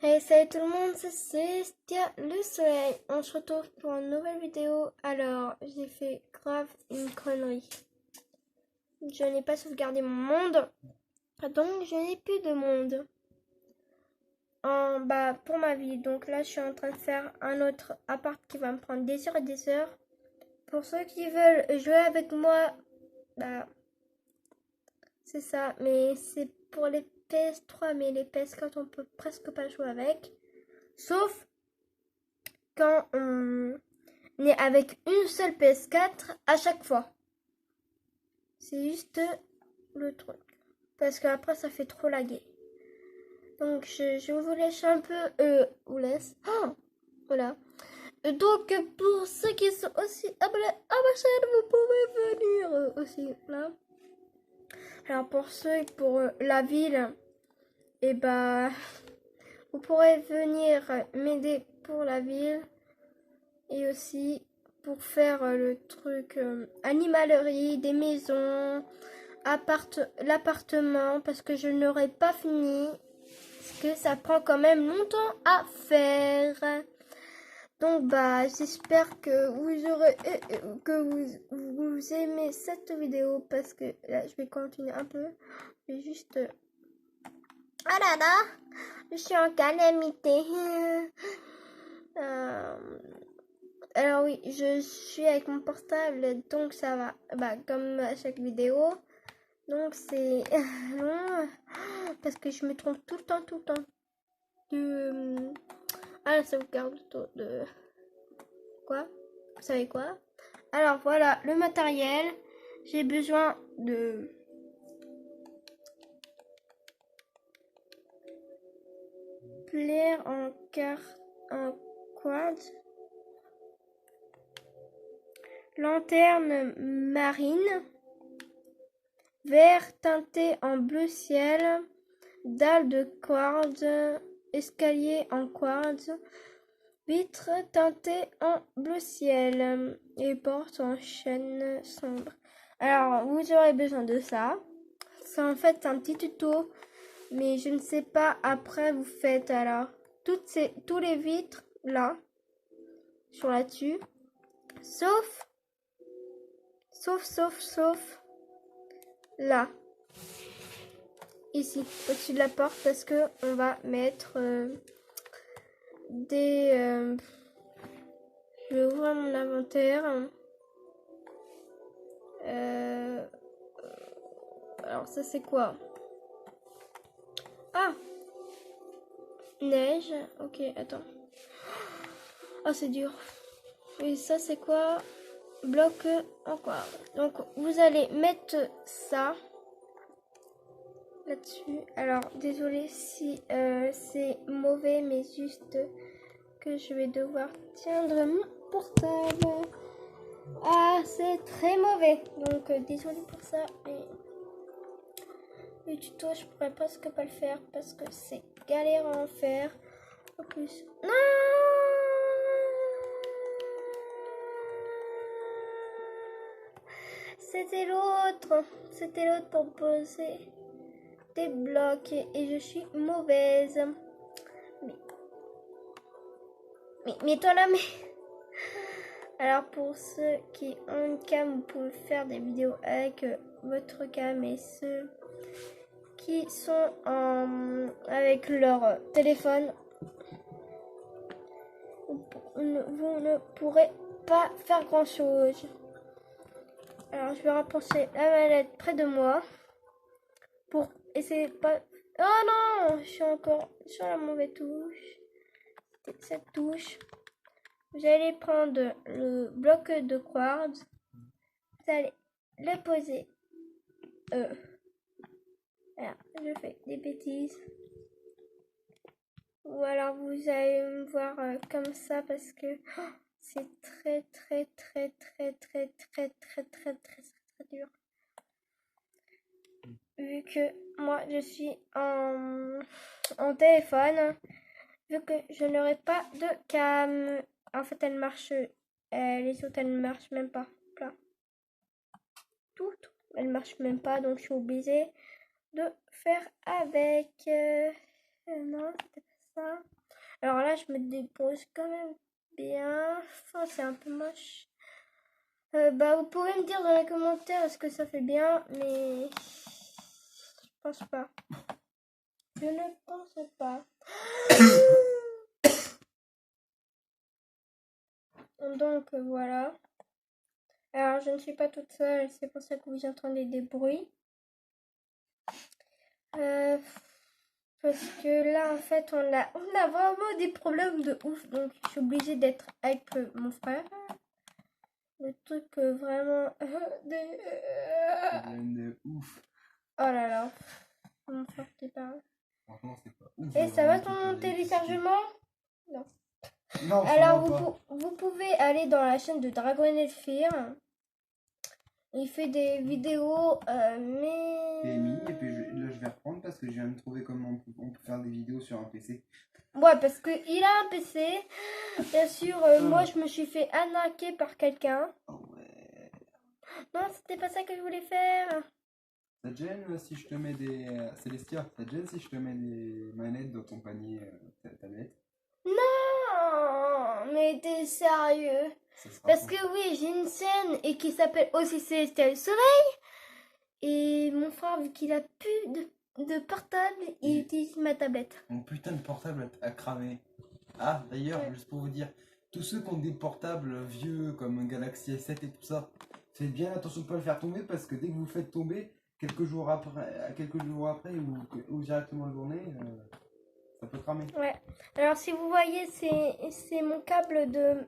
Hey, salut tout le monde, c'est Célestia le soleil. On se retrouve pour une nouvelle vidéo. Alors, j'ai fait grave une connerie. Je n'ai pas sauvegardé mon monde, donc je n'ai plus de monde pour ma vie. Donc là, je suis en train de faire un autre appart qui va me prendre des heures et des heures. Pour ceux qui veulent jouer avec moi, c'est ça. Mais c'est pour les PS3, mais les PS4, on peut presque pas jouer avec. Sauf quand on est avec une seule PS4 à chaque fois. C'est juste le truc. Parce qu'après, ça fait trop laguer. Donc, je vous laisse un peu... vous laisse. Oh, voilà. Donc, pour ceux qui sont aussi abonnés à ma chaîne, vous pouvez venir aussi là. Alors, pour ceux pour la ville, et vous pourrez venir m'aider pour la ville. Et aussi pour faire le truc animalerie, des maisons, l'appartement, parce que je n'aurai pas fini, parce que ça prend quand même longtemps à faire. Donc j'espère que vous aimez cette vidéo, parce que là je vais continuer un peu. Je vais juste ah là là, je suis en calamité. Alors oui, je suis avec mon portable, donc ça va, comme à chaque vidéo. Donc c'est long, parce que je me trompe tout le temps. La sauvegarde de... Quoi? Vous savez quoi? Alors voilà, le matériel. J'ai besoin de... plaire en quartz. Lanterne marine, verre teinté en bleu ciel, dalle de quartz, escalier en quartz, vitre teintée en bleu ciel et porte en chêne sombre. Alors, vous aurez besoin de ça. C'est en fait un petit tuto, mais je ne sais pas, après vous faites alors tous les vitres là, sur là-dessus, sauf là, ici, au-dessus de la porte, parce que on va mettre je vais ouvrir mon inventaire. Alors ça c'est quoi? Ah, neige. Ok, attends. Oh, c'est dur. Et ça c'est quoi? Bloc en quoi? Donc vous allez mettre ça là-dessus. Alors désolé si c'est mauvais, mais juste que je vais devoir tiendre mon portable. Ah, c'est très mauvais. Donc désolé pour ça, mais le tuto je pourrais presque pas le faire parce que c'est galère à en faire. En plus, non, c'était l'autre pour poser des blocs et je suis mauvaise. Mais toi là, mais alors pour ceux qui ont une cam, vous pouvez faire des vidéos avec votre cam, et ceux qui sont avec leur téléphone, vous ne pourrez pas faire grand chose. Alors je vais rapprocher la manette près de moi pour essayer de pas... Oh non, je suis encore sur la mauvaise touche. Cette touche. Vous allez prendre le bloc de quartz. Vous allez le poser. Voilà, je fais des bêtises. Ou alors vous allez me voir comme ça, parce que c'est très dur. Vu que moi je suis en téléphone, vu que je n'aurai pas de cam. En fait elle marche, les autres elles ne marchent même pas. Là. Toutes elles marchent même pas, donc je suis obligée de faire avec. Non, c'était pas ça. Alors là, je me débrouille quand même bien. Enfin, c'est un peu moche. Bah, vous pouvez me dire dans les commentaires est-ce que ça fait bien, mais je pense pas. Je ne pense pas. Donc voilà. Alors je ne suis pas toute seule, c'est pour ça que vous entendez des bruits. Parce que là en fait on a vraiment des problèmes de ouf, donc je suis obligée d'être avec mon frère. Le truc vraiment de ouf. Oh là là. Mon frère t'es pas. Franchement, c'est pas ouf. Et ça va ton téléchargement? Non. Non, Alors vous pouvez aller dans la chaîne de Dragon Elfir. Il fait des vidéos, mais... PMI, et puis là je vais reprendre parce que je viens de trouver comment on peut faire des vidéos sur un PC. Ouais, parce qu'il a un PC. Bien sûr, moi je me suis fait arnaquer par quelqu'un. Oh ouais. Non, c'était pas ça que je voulais faire. Ça te gêne si je te mets des... Célestia, ça te gêne si je te mets des manettes dans ton panier tablette? Non, mais t'es sérieux? Parce que oui, j'ai une chaîne et qui s'appelle aussi Célestial Soleil. Et mon frère, vu qu'il a plus de portable, il utilise ma tablette. Mon putain de portable a cramé. Ah, d'ailleurs, Ouais. juste pour vous dire, tous ceux qui ont des portables vieux comme un Galaxy S7 et tout ça, faites bien attention de ne pas le faire tomber parce que dès que vous le faites tomber, quelques jours après ou directement la journée, ça peut cramer. Ouais. Alors si vous voyez, c'est mon câble de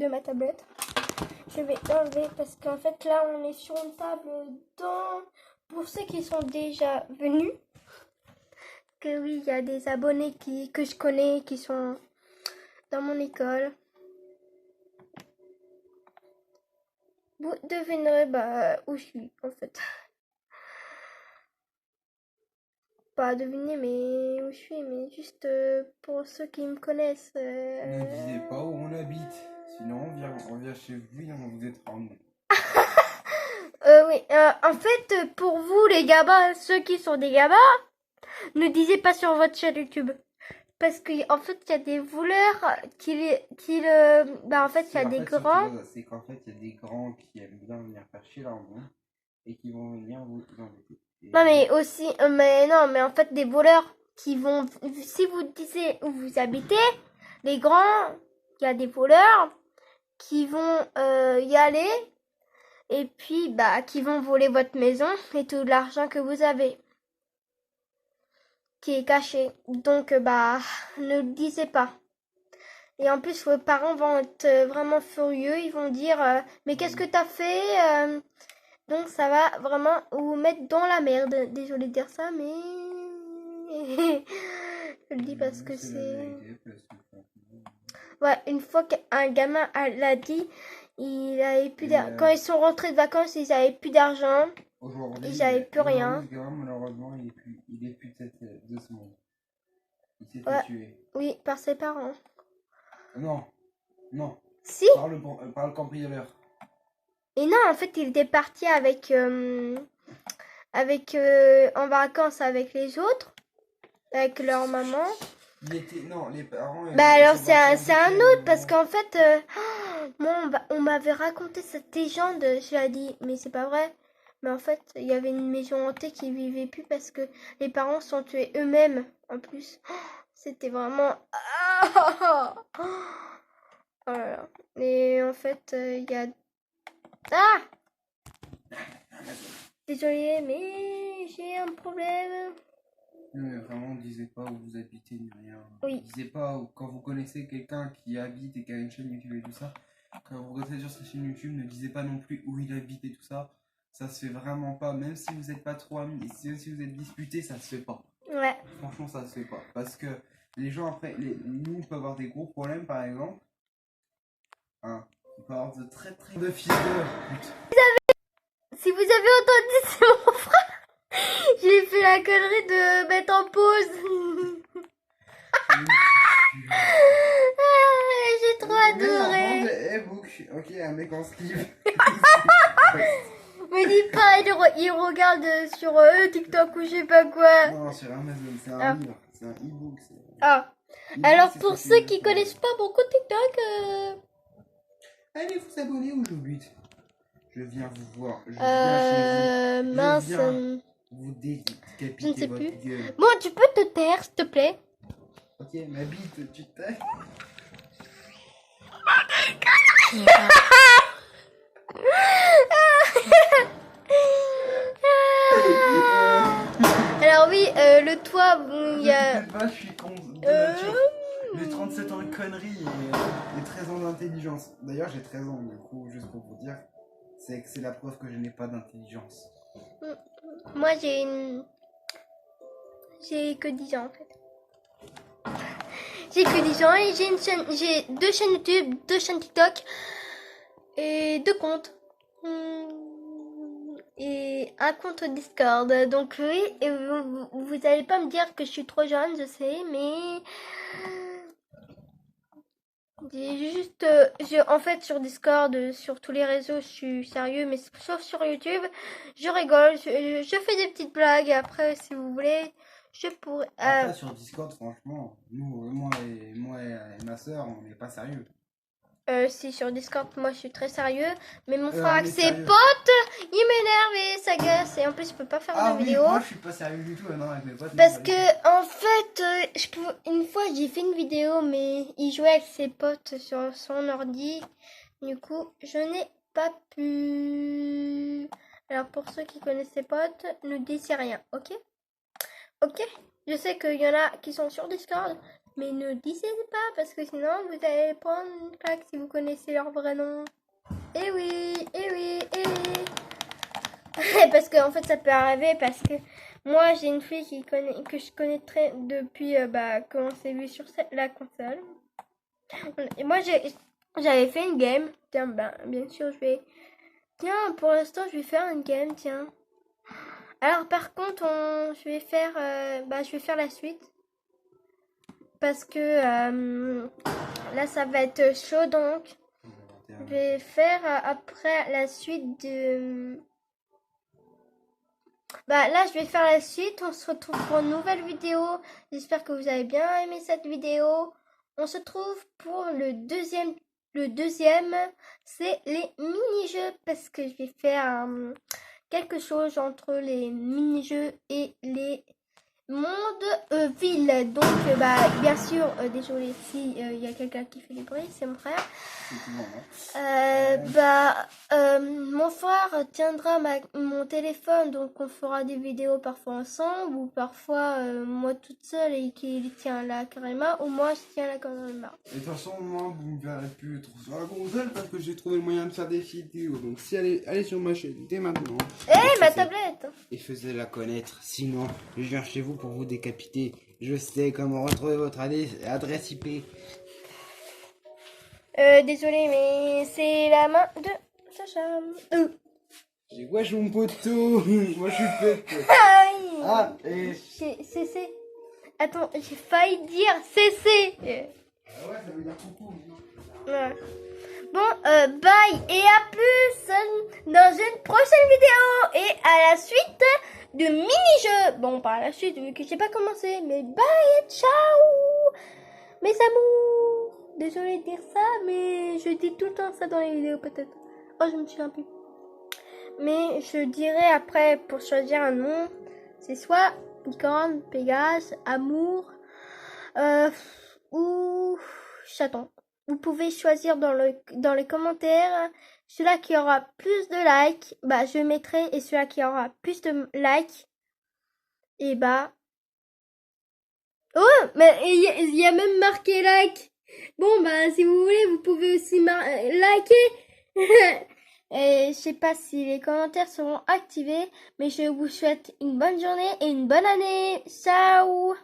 ma tablette. Je vais l'enlever parce qu'en fait là on est sur une table dans... Pour ceux qui sont déjà venus, que oui, il y a des abonnés que je connais qui sont dans mon école. Vous devinerez où je suis en fait. Pas deviner mais où je suis, mais juste pour ceux qui me connaissent. Ne disez pas où on habite, sinon on vient chez vous et on vous étrangle. Oui, en fait, pour vous les gabas, ceux qui sont des gabas, ne disez pas sur votre chaîne YouTube. Parce qu'en fait, il y a des voleurs en fait, il y a des grands. C'est qu'en fait, il y a des grands qui aiment bien venir faire chier leur monde et qui vont venir vous embêter. Non, mais aussi, mais non, mais en fait, des voleurs qui vont, si vous disiez où vous habitez, les grands, il y a des voleurs qui vont y aller et puis, qui vont voler votre maison et tout l'argent que vous avez, qui est caché. Donc, ne le disez pas. Et en plus, vos parents vont être vraiment furieux. Ils vont dire, mais qu'est-ce que t'as fait? Donc, ça va vraiment vous mettre dans la merde. Désolée de dire ça, mais... Je le dis parce que c'est... Ouais, une fois qu'un gamin l'a dit, il avait plus d'argent. Quand ils sont rentrés de vacances, ils avaient plus d'argent. Aujourd'hui, Ils n'avaient plus rien. Ce gamin, malheureusement, il est plus de ce monde. Il s'est fait tuer. Oui, par ses parents. Non, non. Si. Par le cambrioleur. Et non, en fait, il était parti avec en vacances avec les autres, avec leur maman. Non, les parents. Alors c'est un autre parce qu'en fait, moi on m'avait raconté cette légende. Je lui ai dit mais c'est pas vrai. Mais en fait, il y avait une maison hantée qui vivait plus parce que les parents sont tués eux-mêmes en plus. C'était vraiment oh là là. Et en fait, il y a désolée, mais j'ai un problème. Non, mais vraiment, ne disez pas où vous habitez ni rien. Oui. Disez pas quand vous connaissez quelqu'un qui habite et qui a une chaîne YouTube et tout ça. Quand vous regardez sur sa chaîne YouTube, ne disez pas non plus où il habite et tout ça. Ça se fait vraiment pas. Même si vous n'êtes pas trop amis, si vous êtes disputés, ça se fait pas. Ouais. Franchement, ça se fait pas. Parce que les gens après, nous on peut avoir des gros problèmes par exemple. Hein, on peut avoir de très de fils de pute. Si vous avez entendu, c'est mon frère. J'ai fait la connerie de mettre en pause. J'ai trop adoré. E-book. Ok, un mec en slip. Mais dis pas, il regarde sur TikTok ou je sais pas quoi. Non, sur Amazon, c'est un livre. C'est un e-book. Ah, Mais Alors c'est pour ce que ceux tu qui veux. connaissent pas mon compte TikTok, Allez vous abonner ou j'oublie. Je viens vous voir. Je viens chez vous. Je mince, viens vous je ne décapiter sais plus. votre gueule. Bon, tu peux te taire, s'il te plaît. Ok, ma bite, tu t'es. Alors oui, le toit, bon, il y a... T'inquiète pas, je suis con de nature. J'ai 37 ans de conneries et 13 ans d'intelligence. D'ailleurs, j'ai 13 ans, du coup, juste pour vous dire, c'est que c'est la preuve que je n'ai pas d'intelligence. Moi, j'ai que 10 ans, en fait. J'ai que 10 ans et j'ai 2 chaînes YouTube, 2 chaînes TikTok et 2 comptes. Et un compte Discord. Donc oui, et vous allez pas me dire que je suis trop jeune, je sais, mais j'ai juste, en fait, sur Discord, sur tous les réseaux, je suis sérieux, mais sauf sur YouTube, je rigole, je fais des petites blagues. Après, si vous voulez, je pourrais. Après, sur Discord, franchement, moi et ma soeur, on n'est pas sérieux. Si sur Discord, moi je suis très sérieux, mais mon frère On avec est ses sérieux. potes, il m'énerve et s'agace. Et en plus, je peux pas faire Ah de oui, vidéo. moi je suis pas sérieux du tout, non, avec mes potes. Parce non, que, en fait, une fois j'ai fait une vidéo, mais il jouait avec ses potes sur son ordi. Du coup, je n'ai pas pu. Alors, pour ceux qui connaissent ses potes, ne dites rien, ok? Ok? Je sais qu'il y en a qui sont sur Discord, mais ne dites pas parce que sinon vous allez prendre une claque si vous connaissez leur vrai nom. Eh oui, eh oui, eh oui. Parce que en fait ça peut arriver parce que moi j'ai une fille que je connais depuis quand on s'est vu sur la console. Et moi j'avais fait une game. Tiens, bien sûr Tiens, pour l'instant je vais faire une game, tiens. Alors par contre je vais faire la suite. Parce que là ça va être chaud donc. Je vais faire après la suite de... là, je vais faire la suite. On se retrouve pour une nouvelle vidéo. J'espère que vous avez bien aimé cette vidéo. On se retrouve pour le deuxième. Le deuxième, c'est les mini-jeux. Parce que je vais faire quelque chose entre les mini-jeux et les monde ville. Donc, bien sûr, désolé si il y a quelqu'un qui fait du bruit, c'est mon frère. Mon frère tiendra mon téléphone, donc on fera des vidéos parfois ensemble ou parfois moi toute seule et qu'il tient la carrément ou moi je tiens la carrément. Et de toute façon, moi, vous me verrez plus trop sur la console parce que j'ai trouvé le moyen de faire des vidéos. Donc, si allez sur ma chaîne dès maintenant. Ma tablette! Et faisez-la connaître. Sinon, je viens chez vous pour vous décapiter. Je sais comment retrouver votre adresse IP. Désolé, mais c'est la main de Sacha. J'ai wesh mon poteau. Moi, je suis pète. Aïe! Ah, et... CC. Attends, j'ai failli dire CC. Ah ouais, ça veut dire coucou. Ouais. Bon, bye et à plus dans une prochaine vidéo et à la suite de mini-jeux. Bon, pas à la suite vu que j'ai pas commencé, mais bye et ciao mes amours. Désolée de dire ça, mais je dis tout le temps ça dans les vidéos peut-être. Oh, je me souviens plus. Mais je dirai après pour choisir un nom, c'est soit licorne, Pégase, amour ou chaton. Vous pouvez choisir dans les commentaires celui qui aura plus de likes, je mettrai et celui qui aura plus de likes, et oh, mais il y a même marqué like. Bon, si vous voulez, vous pouvez aussi liker. Et je sais pas si les commentaires seront activés, mais je vous souhaite une bonne journée et une bonne année. Ciao!